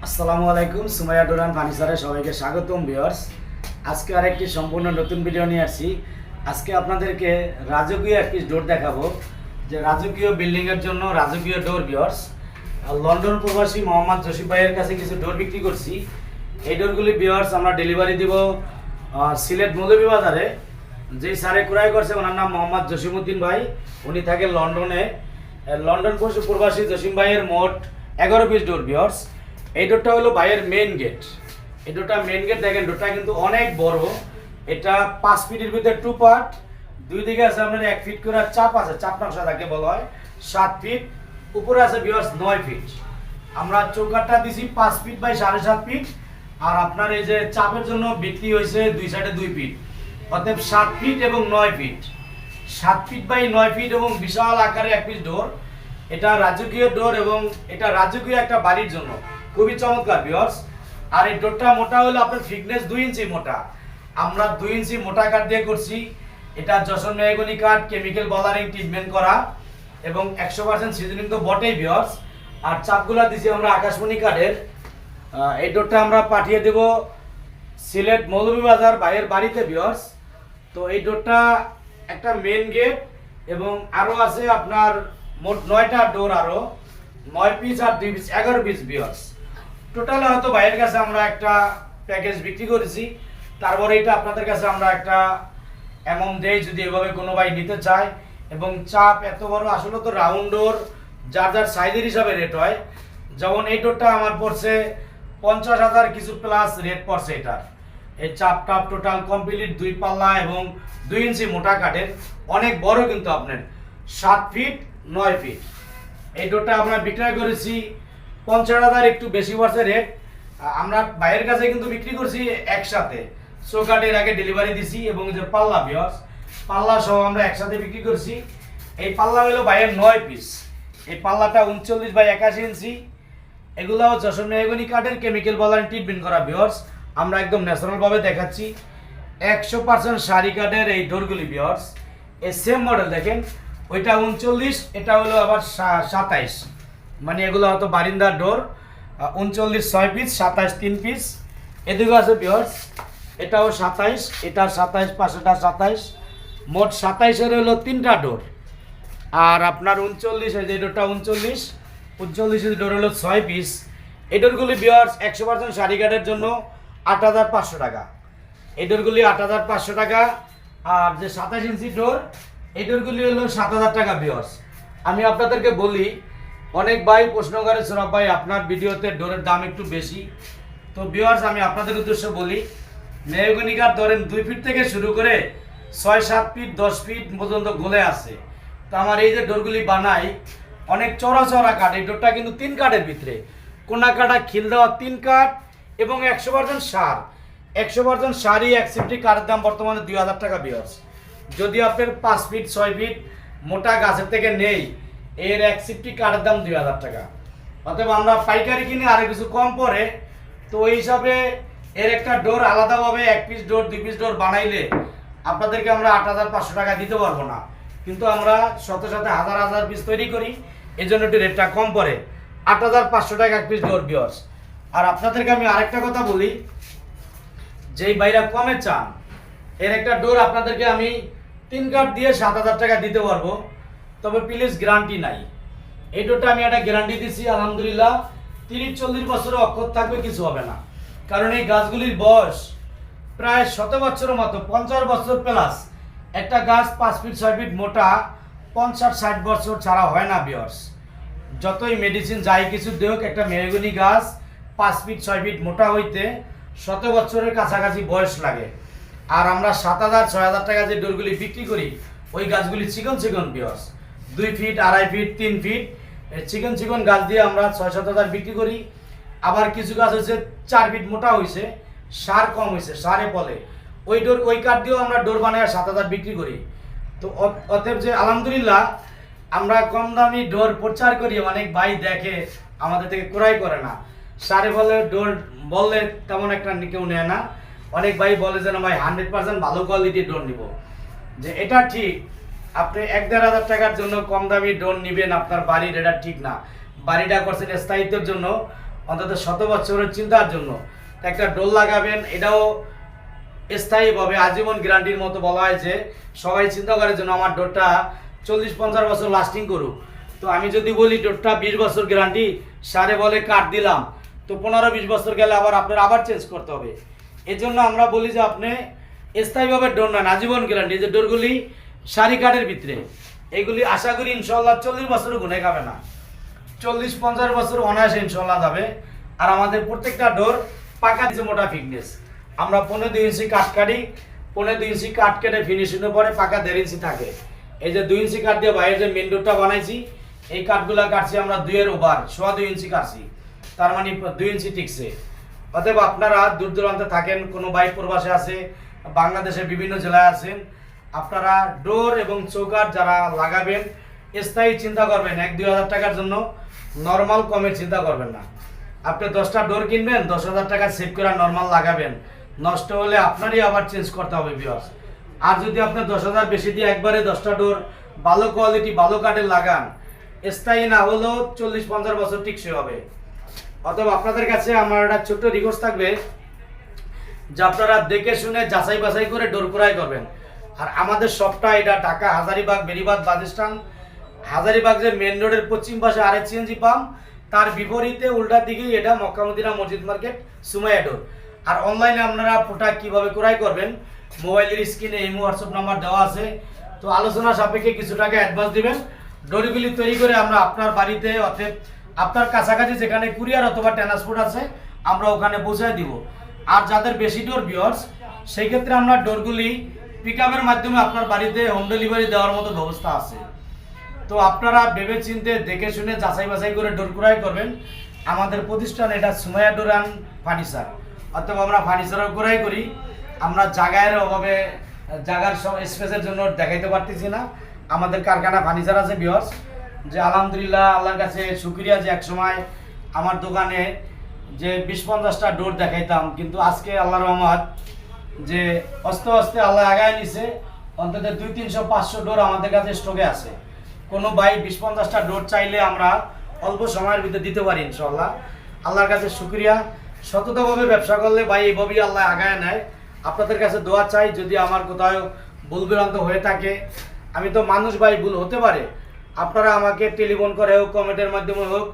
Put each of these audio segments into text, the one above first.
আসসালামু আলাইকুম। সুমাইয়া ডোরান ফার্নিচারে সবাইকে স্বাগতম ভিউয়ার্স। আজকে আরেকটি সম্পূর্ণ নতুন ভিডিও নিয়ে আসছি। আজকে আপনাদেরকে রাজকীয় একটি ডোর দেখাবো, যে রাজকীয় বিল্ডিংয়ের জন্য রাজকীয় ডোর ভিউয়ার্স। লন্ডন প্রবাসী মোহাম্মদ জসিম ভাইয়ের কাছে কিছু ডোর বিক্রি করছি। এই ডোরগুলি ভিউয়ার্স আমরা ডেলিভারি দিব সিলেট মৌলভীবাজারে। যেই স্যারে ক্রয় করছে ওনার নাম মোহাম্মদ জসিমউদ্দিন ভাই, উনি থাকে লন্ডনে। লন্ডন প্রবাসী জসিম ভাইয়ের মোট 11 পিস ডোর ভিউয়ার্স। এই ডোরটা হলো ভাইয়ের মেন গেট। এই ডোরটা মেন গেট দেখেন, ডোরটা কিন্তু অনেক বড়। এটা 5 ফিটের ভিতরে 2 পার্ট, দুই দিকে আছে আপনার 1 ফিট করে চাপ আছে, চাপ নকশা তাকে বলা হয় 7 ফিট, উপরে আছে ভিউয়ার্স 9 ফিট। আমরা চৌকাঠটা দিছি 5 ফিট বাই 7.5 ফিট, আর আপনার এই যে চাপের জন্য বিক্রি হয়েছে দুই সাইডে 2 ফিট, অতএব 7 ফিট এবং 9 ফিট, 7 ফিট বাই 9 ফিট এবং বিশাল আকারে এক পিস ডোর। এটা রাজকীয় ডোর এবং এটা রাজকীয় একটা বাড়ির জন্য খুবই চমৎকার ভিউয়ার্স। আর এই ডোরটা মোটা হলো আপনার থিকনেস 2 ইঞ্চি মোটা। আমরা 2 ইঞ্চি মোটা কাঠ দিয়ে করছি। এটা যশোর মেহগনি কাঠ, কেমিক্যাল বলারিং ট্রিটমেন্ট করা এবং 100% সিজনিং তো বটেই ভিউয়ার্স। আর চাপগুলা দিছি আমরা আকাশমণি কাঠের। এই ডোরটা আমরা পাঠিয়ে দেব সিলেট মৌলভীবাজার ভাইয়ের বাড়িতে ভিউয়ার্স। তো এই ডোরটা একটা মেন গেট এবং আরো আছে আপনার মোট 9টা ডোর, আরো 9 পিস আর 2 পিস 11 পিস ভিউয়ার্স। টোটাল হয়তো ভাইয়ের কাছে আমরা একটা প্যাকেজ বিক্রি করেছি। তারপরে এটা আপনাদের কাছে আমরা একটা অ্যামাউন্ট দেই যদি এভাবে কোনো ভাই নিতে চায়। এবং চাপ এত বড়, আসলে তো রাউন্ড ডোর যার যার সাইজের হিসাবে রেট হয়। যেমন এই ডোরটা আমার পড়ছে 50,000 কিছু প্লাস রেট পড়ছে এটার। এই চাপটা টোটাল কমপ্লিট 2 পাল্লা এবং 2 ইঞ্চি মোটা কাঠের, অনেক বড় কিন্তু আপনার 7 ফিট 9 ফিট। এই ডোরটা আমরা বিক্রয় করেছি 50,000, একটু বেশি পড়ছে রেট। আমরা বাইরের কাছে কিন্তু বিক্রি করছি একসাথে, চৌকাঠের আগে ডেলিভারি দিছি এবং যে পাল্লা ভিউয়ার্স, পাল্লা সহ আমরা একসাথে বিক্রি করছি। এই পাল্লা হলো বাইরের 9 পিস। এই পাল্লাটা 39 বাই 81 ইঞ্চি। এগুলাও যশোর মেহগনি কাঠের কেমিক্যাল বলারিং ট্রিটমেন্ট করা ভিউয়ার্স। আমরা একদম ন্যাচারাল ভাবে দেখাচ্ছি। 100% শাড়ি কাঠের এই ডোরগুলি ভিউয়ার্স। এই সেম মডেল দেখেন, ওইটা 39, এটা হলো আবার 27, মানে এগুলো হয়তো বারিন্দার ডোর। 39 6 পিস, 27 3 পিস। এদিকে আছে ভিউয়ার্স, এটাও 27, এটা 27, পাশেটা 27, মোট 27-এর হলো 3টা ডোর। আর আপনার 39, এই যে ডোরটা 39 ডোর হলো 6 পিস। এই ডোরগুলি ভিউয়ার্স 100% শাড়ি কাঠের জন্য 8,500 টাকা। এই ডোরগুলি 8,500 টাকা। আর যে 27 ইঞ্চি ডোর, এই ডোরগুলি হলো 7,000 টাকা ভিউয়ার্স। আমি আপনাদেরকে বলি, অনেক ভাই প্রশ্ন করে সৌরভ ভাই আপনার ভিডিওতে ডোরের দাম একটু বেশি। তো ভিউয়ার্স আমি আপনাদের উদ্দেশ্যে বলি, মেহগনি কাঠ ধরেন 2 ফিট থেকে শুরু করে 6-7 ফিট 10 ফিট পর্যন্ত গলে আছে। তো আমার এই যে ডোরগুলি বানাই অনেক চড়া চড়া কাঠ। এই ডোরটা কিন্তু 3 কাঠের ভিতরে, কোনা কাটা খিল দেওয়া 3 কাঠ এবং 100% সার। 100% সারই অ্যাকসেপ্টি কাঠের দাম বর্তমানে 2,000 টাকা ভিউয়ার্স। যদি আপনার 5 ফিট 6 ফিট মোটা গাছের থেকে নেই, এর অ্যাকসেপ্টি কাঠের দাম 2,000 টাকা। অতএব আমরা পাইকারি কিনে আরো কিছু কম পড়ে। তো ওই হিসাবে এর একটা ডোর আলাদাভাবে 1 পিস ডোর 2 পিস ডোর বানাইলে আপনাদেরকে আমরা 8,500 টাকা দিতে পারবো না, কিন্তু আমরা শত শত হাজার হাজার পিস তৈরি করি, এই জন্য একটু রেটটা কম পড়ে। 8,500 টাকা 1 পিস ডোর ভিউয়ার্স। আর আপনাদেরকে আমি আরেকটা কথা বলি, যেই বাইরা কমে চান, এর একটা ডোর আপনাদেরকে আমি 3 কাঠ দিয়ে 7,000 টাকা দিতে পারবো, তবে প্লিজ গ্যারান্টি নাই। এই ডোরটা আমি একটা গ্যারান্টি দিচ্ছি আলহামদুলিল্লাহ, 30-40 বছরের অক্ষর থাকবে, কিছু হবে না। কারণ এই গাছগুলির বয়স প্রায় 100 বছরের মতো, 50 বছর প্লাস। একটা গাছ 5 ফিট 6 ফিট মোটা 50-60 বছর ছাড়া হয় না ভিউয়ার্স। যতই মেডিসিন যাই কিছু দেখ, একটা মেহগনি গাছ 5 ফিট 6 ফিট মোটা হইতে 100 বছরের কাছাকাছি বয়স লাগে। আর আমরা 7,000-6,000 টাকা যে ডোরগুলি বিক্রি করি, ওই গাছগুলি চিকন চিকন ভিউয়ার্স, 2 ফিট 2.5 ফিট 3 ফিট চিকন চিকন গাছ দিয়ে আমরা 6-7 হাজার বিক্রি করি। আবার কিছু গাছ হচ্ছে 4 ফিট মোটা হয়েছে, সার কম হয়েছে, সারে ফলে ওই ডোর ওই কাঠ দিয়েও আমরা ডোর বানায় 7,000 বিক্রি করি। তো অতএব যে আলহামদুলিল্লাহ আমরা কম দামি ডোর প্রচার করি, অনেক ভাই দেখে আমাদের থেকে ক্রয় করে না। সারে ফলে ডোর বললে তেমন একটা কেউ নেয় না। অনেক ভাই বলে যে না ভাই 100% ভালো কোয়ালিটির ডোর নিব, যে এটা ঠিক। আপনি 1-1.5 হাজার টাকার জন্য কম দামি ডোর নিবেন আপনার বাড়ির, এটা ঠিক না। বাড়িটা করছেন স্থায়িত্বের জন্য, অন্তত 100 বছরের চিন্তার জন্য একটা ডোর লাগাবেন। এটাও স্থায়ীভাবে আজীবন গ্যারান্টির মতো বলা হয়েছে। সবাই চিন্তা করার জন্য আমার ডোরটা 40-50 বছর লাস্টিং করুক। তো আমি যদি বলি ডোরটা 20 বছর গ্যারান্টি, সারে বলে কাঠ দিলাম, তো 15-20 বছর গেলে আপনার আবার চেঞ্জ করতে হবে। এই জন্য আমরা বলি যে আপনি স্থায়ীভাবে ডোর নেন, আজীবন গ্যারান্টি। যে ডোরগুলি সারি কাঠের ভিতরে, এগুলি আশা করি ইনশাল্লাহ 40 বছরও গুনে খাবে না, 40-50 বছর অনায়াসে ইনশাল্লাহ যাবে। আর আমাদের প্রত্যেকটা ডোর পাকা দিচ্ছে মোটা ফিটনেস। আমরা 15-2 ইঞ্চি কাঠ কাটি, 15-2 ইঞ্চি কাঠ কেটে ফিনিশিংয়ের পরে পাকা 1.5 ইঞ্চি থাকে। এই যে 2 ইঞ্চি কাঠ দিয়ে বাইরে যে মেন ডোরটা বানাইছি, এই কাঠগুলা কাটছি আমরা 2-এর ওভার, 2.25 ইঞ্চি কাটছি, তার মানে 2 ইঞ্চি টিকছে। অতএব আপনারা দূর দূরান্তে থাকেন, কোনো বাইক প্রবাসে আছে, বাংলাদেশের বিভিন্ন জেলায় আছেন, আপনারা ডোর এবং চৌকাঠ যারা লাগাবেন স্থায়ী চিন্তা করবেন। 1-2 হাজার টাকার জন্য নর্মাল কমের চিন্তা করবেন না। আপনি 10টা ডোর কিনবেন, 10,000 টাকা সেভ করে নর্মাল লাগাবেন, নষ্ট হলে আপনারই আবার চেঞ্জ করতে হবে ভিউয়ার্স। আর যদি আপনি 10,000 বেশি দিয়ে একবারে 10টা ডোর ভালো কোয়ালিটি ভালো কাঠের লাগান, স্থায়ী না হলেও 40-50 বছর টিকসই হবে। অতএব আপনাদের কাছে আমার একটা ছোট্ট রিকোয়েস্ট থাকবে যে আপনারা দেখে শুনে যাচাই বাছাই করে ডোর ক্রয় করবেন। আর আমাদের শপটা এটা ঢাকা হাজারীবাগ বেরিবাদ বাস স্ট্যান্ড, হাজারীবাগ যে মেন রোডের পশ্চিম পাশে আরেক সিএনজি পাম্প, তার বিপরীতে উল্টা দিকেই এটা মক্কা মদিনা মসজিদ মার্কেট সুমাইয়া ডোর। আর অনলাইনে আপনারা প্রোডাক্ট কীভাবে ক্রয় করবেন, মোবাইলের স্ক্রিনে ইমো হোয়াটসঅ্যাপ নাম্বার দেওয়া আছে। তো আলোচনা সাপেক্ষে কিছু টাকা অ্যাডভান্স দিবেন, ডোরগুলি তৈরি করে আমরা আপনার বাড়িতে অর্থাৎ আপনার কাছাকাছি যেখানে কুরিয়ার অথবা ট্রান্সপোর্ট আছে আমরা ওখানে পৌঁছায় দিব। আর যাদের বেশি ডোর ভিউয়ার্স, সেই ক্ষেত্রে আমরা ডোরগুলি পিকআপের মাধ্যমে আপনার বাড়িতে হোম ডেলিভারি দেওয়ার মতো ব্যবস্থা আছে। তো আপনারা ভেবে চিন্তে দেখে শুনে যাচাই বাছাই করে ডোর ক্রয় করবেন। আমাদের প্রতিষ্ঠান এটা সুমাইয়া ডোর অ্যান্ড ফার্নিচার, অর্থাৎ আমরা ফার্নিচারও ক্রয় করি। আমরা জায়গার অভাবে জায়গার সব স্পেসের জন্য দেখাইতে পারতেছি না। আমাদের কারখানা ফার্নিচার আছে ভিউয়ার্স, যে আলহামদুলিল্লাহ আল্লাহর কাছে শুকরিয়া যে একসময় আমার দোকানে যে 20-50টা ডোর দেখাইতাম, কিন্তু আজকে আল্লাহর রহমত যে আস্তে আস্তে আল্লাহ আগায় নিছে, অন্তত 200-300-500 ডোর আমাদের কাছে স্টকে আছে। কোনো ভাই 20-50টা ডোর চাইলে আমরা অল্প সময়ের ভিতরে দিতে পারি ইনশাল্লাহ। আল্লাহর কাছে শুকরিয়া। সততাভাবে ব্যবসা করলে ভাই এইভাবেই আল্লাহ আগায় নেয়। আপনাদের কাছে দোয়া চাই, যদি আমার কোথাও ভুল ভ্রান্ত হয়ে থাকে, আমি তো মানুষ ভাই, ভুল হতে পারে, আপনারা আমাকে টেলিফোন করে হোক কমেন্টের মাধ্যমে হোক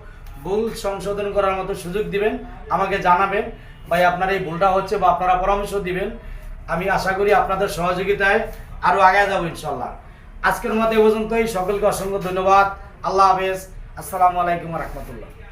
ভুল সংশোধন করার মতো সুযোগ দিবেন, আমাকে জানাবেন ভাই আপনার এই ভুলটা হচ্ছে, বা আপনারা পরামর্শ দিবেন। আমি আশা করি আপনাদের সহযোগিতায় আরও আগে যাবো ইনশাল্লাহ। আজকের মতো এ পর্যন্তই। সকলকে অসংখ্য ধন্যবাদ। আল্লাহ হাফেজ। আসসালামু আলাইকুম রহমতুল্লাহ।